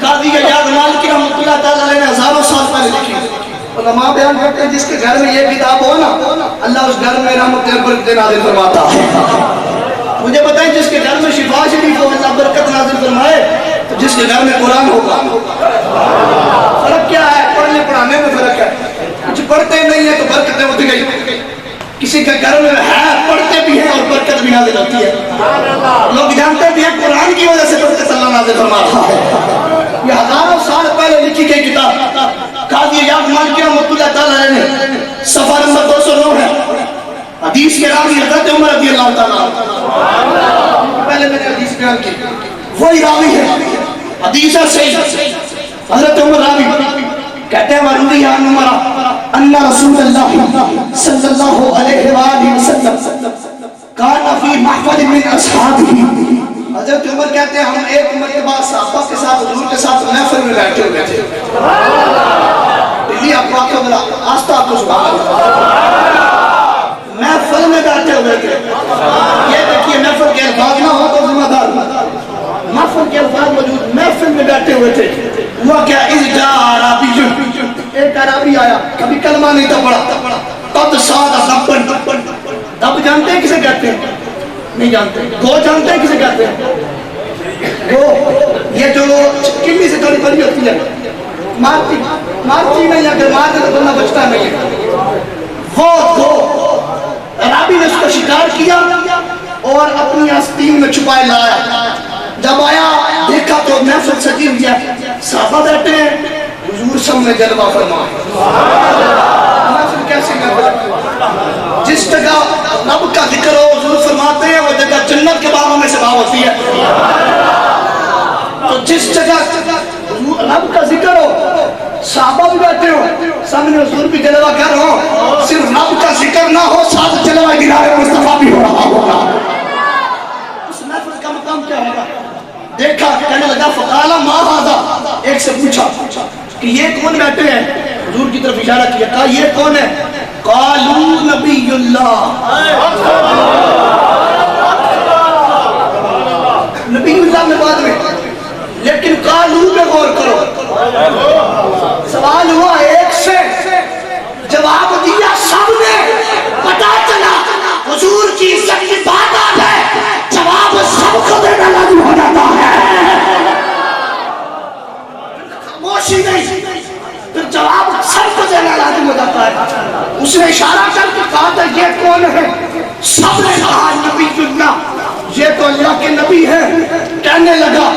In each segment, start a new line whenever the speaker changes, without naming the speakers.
قاضی اعجاز مالکی رحمۃ اللہ تعالیٰ علیہ نے ہزاروں سال پہلے لکھی. علماء بیان کرتے ہیں جس کے گھر میں یہ کتاب ہو نا اللہ اس گھر میں رحمت برکت نازل فرماتا ہے. مجھے بتائیں جس کے گھر میں شفا شریف ہو اللہ برکت نازل فرمائے تو جس کے گھر میں قرآن ہوگا. فرق کیا ہے؟ پڑھنے پڑھانے میں فرق ہے. کچھ پڑھتے نہیں ہیں تو برکتیں اٹھ گئی. کسی کے گھر میں ہے پڑھتے بھی ہیں اور برکت بھی نازل ہوتی ہے. لوگ جانتے بھی ہیں قرآن کی وجہ سے برکت اللہ نازل فرماتا ہے. یہ ہزاروں سال پہلے لکھی گئی کتاب قاضی اعجاز مالکی رحمۃ اللہ تعالیٰ علیہ نے. صفحہ نمبر 209 ہے. حدیث کے راوی حضرت عمر رضی اللہ تعالیٰ. پہلے میں نے حدیث بیان کی. وہی راوی ہے. حدیث ہے صحیح. حضرت عمر راوی کہتے ہیں وَرُوِيَ عَنْ عُمَرَ أَنَّ رَسُولَ اللَّهِ صلی اللہ علیہ وآلہ وسلم كَانَ فِي مَحْفَلٍ مِّنْ أَصْحَابِهِ. حضرت عمر کہتے ہیں ہم ایک مرتبہ صحابہ کے ساتھ حضور کے ساتھ محفل میں بیٹھے ہوئے تھے. دلی آپ کو آکے بلا آستہ آپ کو سبحان اللہ. محفل میں بیٹھے ہوئے تھے. یہ دیکھیے محفل کے الفاظ نہ ہو تو ذمہ دار. محفل کے الفاظ موجود. محفل میں بیٹھے ہوئے تھے. ہوا کیا اذ جاء عربی. ایک عربی آیا کبھی کلمہ نہیں تھا پڑھا. قد صاد دبن. دب جانتے ہیں کسے کہتے ہیں؟ نہیں جانتے. گو جانتے ہیں کسے کہتے ہیں؟ گو یہ جو چکنی سے تھوڑی بڑی ہوتی ہے. مارتی نہیں اگر مارتے تو بندہ بچتا نہیں ہے. وہ گو عربی نے اس کو شکار کیا اور اپنی آستین میں چھپائے لایا. جب آیا دیکھا تو محفل سجی ہوئی ہے. صحابہ بیٹھے ہیں حضور سامنے جلوہ فرما. محفل کیسے محفل؟ جس جگہ رب کا ذکر ہو حضور فرماتے ہیں وہ جگہ جنت کے باغوں میں سے باغ ہوتی ہے. تو جس جگہ رب کا ذکر ہو صحابہ بھی بیٹھے ہو سامنے حضور بھی جلوہ کر ہو صرف رب کا ذکر نہ ہو ساتھ جلوہ دینار مصطفیٰ بھی ہو رہا ہوگا. اس محفل کا مقام کیا ہوگا؟ دیکھا کہنے لگا فقالا ما ھذا. ایک سے پوچھا کہ یہ کون بیٹھے ہیں؟ حضور کی طرف اشارہ کیا. کہا یہ کون ہے؟ قالوا نبی اللہ. نبی اللہ میں بعد میں لیکن قالوا پہ غور کرو. سوال ہوا ایک سے جواب دیا سب نے. پتا چلا حضور کی عزت کی بات آ ہے جواب سب کو دینا لازم ہو جاتا ہے. خاموشی نہیں پھر جواب سب کو دینا لازم ہو جاتا ہے. اس نے اشارہ کر کے کہا تھا یہ کون ہے؟ سب نے کہا نبی اللہ. یہ تو اللہ کے نبی ہیں. کہنے لگا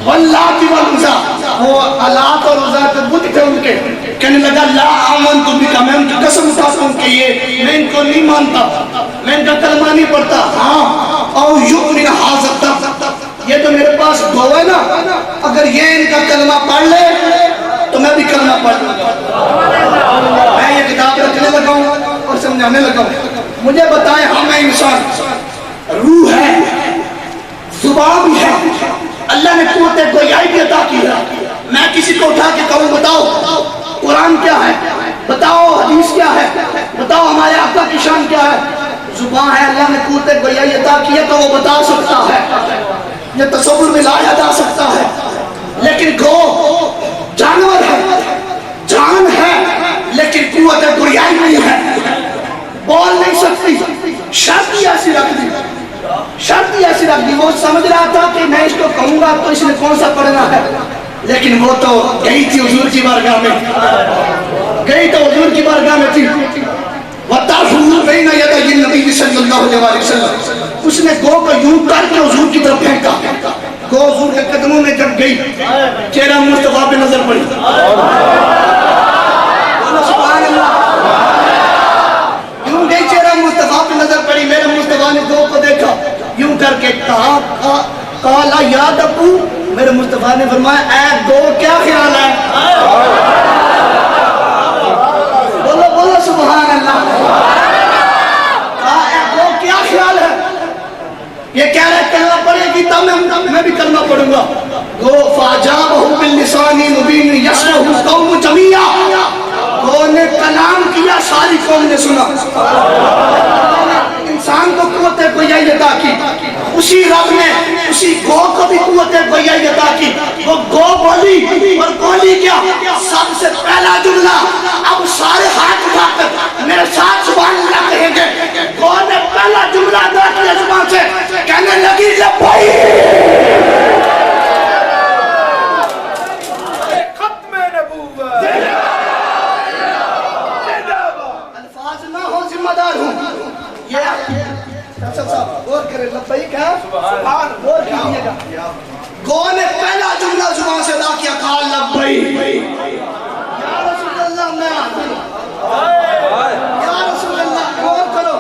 واللات والعزا. وہ اللات اور عزا کے بت تھے ان کے. کہنے لگا لا آمنت بک. میں ان کی قسم اٹھاتا ہوں کہ یہ میں ان کو نہیں مانتا. میں ان کا کلمہ نہیں پڑھتا. ہاں او یؤمن ھذا. یہ تو میرے پاس گو ہے نا اگر یہ ان کا کلمہ پڑھ لے تو میں بھی کلمہ پڑھ لوں گا. میں یہ کتاب رکھنے لگا ہوں اور سمجھانے لگا ہوں. مجھے بتائیں ہم ہیں انسان. روح ہے زبان بھی ہے. اللہ نے قوت گویائی بھی عطا کی ہے. میں کسی کو اٹھا کے کہوں بتاؤ قرآن کیا ہے, بتاؤ حدیث کیا ہے, بتاؤ ہمارے آقا کی شان کیا ہے. زبان ہے, اللہ نے قوت گویائی عطا کی ہے تو وہ بتا سکتا ہے, یہ تصور میں لایا جا سکتا ہے. لیکن گو جانور ہے, جان ہے لیکن قوت گویائی نہیں ہے, بول نہیں سکتی. شرط ہی ایسی رکھ دی, شرط ہی ایسی رکھ دی. وہ سمجھ رہا تھا کہ میں اس کو کہوں گا تو اس نے کون سا پڑھنا ہے, لیکن وہ تو گئی تھی حضور کی بارگاہ میں, گئی تو حضور کی بارگاہ میں تھی. وَتَعْفُونَ بَيْنَ يَدَيِ النَّبِيِّ صلی اللہ علیہ وسلم. اس نے گو کو یوں کر کے حضور کی طرف پھینکا. گو حضور کے قدموں میں جب گئی چہرہ مصطفیٰ پہ نظر پڑی. سبحان اللہ. یوں گئی چہرہ مصطفیٰ پہ نظر پڑی. میرے مصطفیٰ نے گو کو دیکھا یوں کر کے کہا قَالَ يَا دَبُّ. میرے مصطفیٰ نے فرمایا اے گو کیا خیال ہے؟ بولو بولو سبحان اللہ. کہا اے گو کیا خیال ہے؟ یہ کہہ رہے کلمہ پڑھے گی تب میں بھی کلمہ پڑھوں گا. گو فَأَجَابَهُ بِاللِّسَانِ الْمُبِينِ يَسْمَعُهُ الْقَوْمُ جَمِيعًا. گو نے کلام کیا, ساری قوم نے سنا. انسان کو قوت گویائی عطا کی. اسی رب نے اسی گو کو بھی قوت بیائی عطا کی. وہ گو بولی اور بولی کیا؟ سب سے پہلا جملہ. اب سارے ہاتھ اٹھا کر میرے ساتھ سبحان اللہ کہیں گے. گو نے پہلا جملہ ادا کیا زبان سے, کہنے لگی لبیک.
ختم نبوت.
الفاظ نہ ہو ذمہ دار ہوں. یہ صاحب غور کریں, لبیک ہے سبحان, غور کیجیے گا. گو نے پہلا جملہ زبان سے ادا کیا تھا لبیک. یا رسول اللہ میں یا رسول اللہ, غور کرو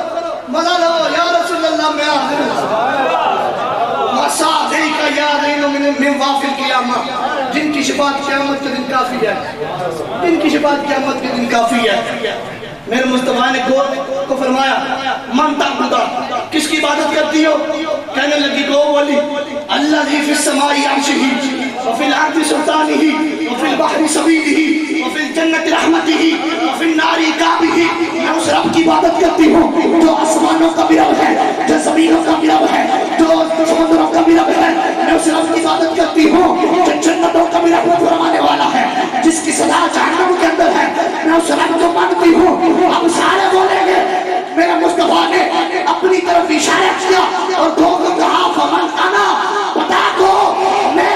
مزہ لو. یا رسول اللہ میں مساعدی کا یادین من وافل قیامہ, جن کی شفاعت قیامت کے دن کافی ہے, جن کی شفاعت قیامت کے دن کافی ہے. میرے مصطفیٰ نے گو کو فرمایا من تعبدا, کس کی عبادت کرتی ہو؟ کہنے لگی گو بولی الذی فی السماء عرشہ وفی الارض سلطانہ وفی البحر سبیلہ وفی الجنت رحمتہ وفی النار عقابہ. میں اس رب کی عبادت کرتی ہوں جو آسمانوں کا بھی رب ہے, جو زمینوں کا بھی رب ہے, جو سمندروں کا بھی رب ہے. میں اس رب کی عبادت کرتی ہوں جو جنتوں کا بھی رحمت فرمانے والا ہے, جس کی سزا جہنم کے اندر ہے. میں اس رب کو مانتی ہوں. اب سارے بولیں گے. میرے مصطفیٰ نے اپنی طرف اشارہ کیا اور دو کو کہا فمن انا, بتا دو میں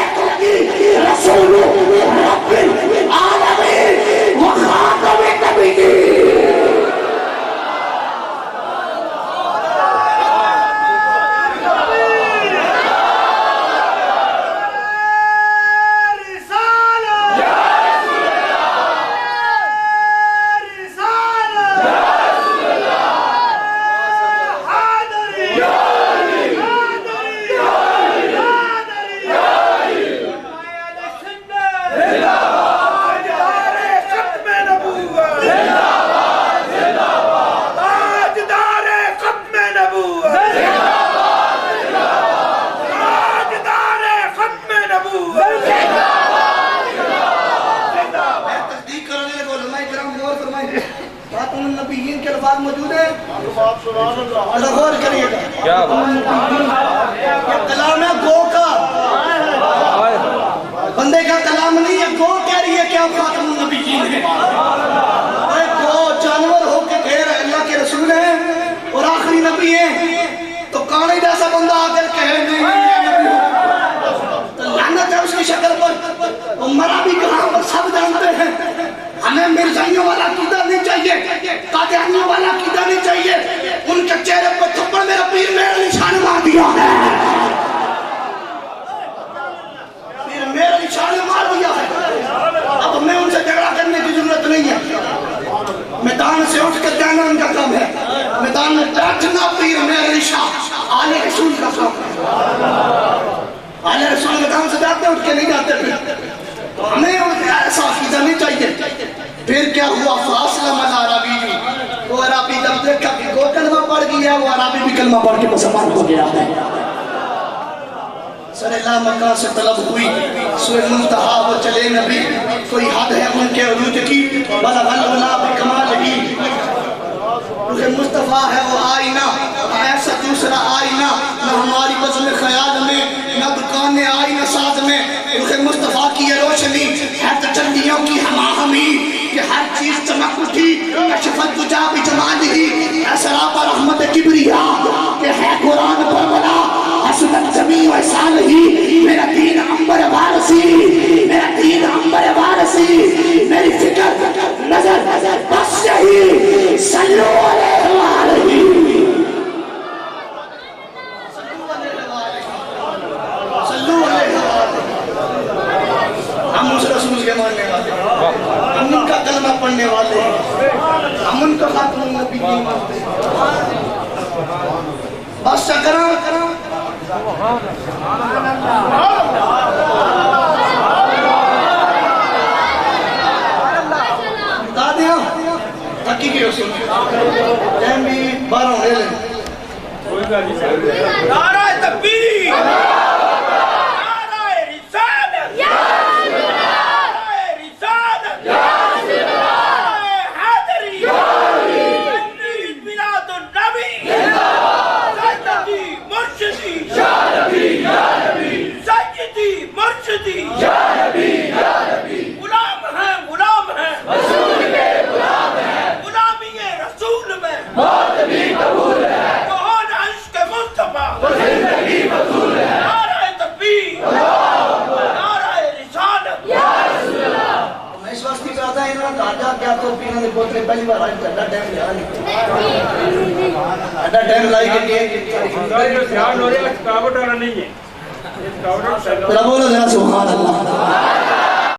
رسول رب العالمین و خاتم النبیین. موجود ہے, غور کریے گا. کلام ہے گو کا, بندے کا کلام نہیں ہے. گو کہہ رہی ہے کہ آپ خاتم النبیین ہیں. گو جانور ہو کے کہہ رہے اللہ کے رسول ہیں اور آخری نبی ہیں, تو کانے جیسا بندہ آ کر کہے نہیں تو لعنت ہے اس کی شکل پر. وہ مرا بھی کہاں پر سب جانتے ہیں. ہمیں مرزائیوں والا عقیدہ نہیں چاہیے, قادیانیوں والا عقیدہ نہیں چاہیے. ان کے چہرے پر تھپڑ میرا پیر میرا نشان مار دیا ہے, پیر میرا نشان مار دیا ہے. اب ہمیں ان سے جھگڑا کرنے کی ضرورت نہیں ہے. میدان سے اٹھ کر جانا ان کا کام ہے, میدان میں بیٹھنا پیر میرا نشان آل رسول کا کام ہے. آل رسول میدان سے جاتے اٹھ کے نہیں جاتے. پھر ہمیں ایسا عقیدہ نہیں چاہیے. پھر کیا ہوا فاصلہ عربی, وہ عربی جب دیکھا کہ گو کلمہ پڑھ گیا, وہ عربی بھی کلمہ پڑھ کے مسلمان ہو گیا ہے. سر اللہ مکان سے طلب ہوئی سوئے منتہا وہ چلے نبی, کوئی حد ہے ان کے عروج کی, بلغ العلا بکمالہ. روح مصطفیٰ ہے وہ آئینہ, ایسا دوسرا آئینہ نہ ہماری بزم خیال میں, نہ دکان آئینہ ساز میں. روح مصطفیٰ کی یہ روشنی ہے تجلیوں کی ہماہمی, کہ ہر چیز چمک اٹھی کشفت تجا بجمالہ. اسراب رحمت کبریا کہ ہے قرآن پر بنا حسنت جمیع احسانہ. میرا دین عنبر وارسی, میرا دین عنبر وارسی. میری فکر نظر بس یہی صلو علیہ وآلہ. ہم اس رسول کے ماننے والے ہیں, ہم ان کا کلمہ پڑھنے والے ہیں, ہم ان کا خاتم النبیین مانتے ہیں. بس شکرہ بتا دیا تکی کی رسول جہم بھی 12 ہونے لیں.
نعرہ تکبیر,
Yeah!
اپنے پہلی بار آج اڈا ٹائم لیا اڈا ٹائم لائی کے
جو دھیان ہو رہا ہے تھکاوٹ والا نہیں ہے،
بولا ذرا سبحان اللہ.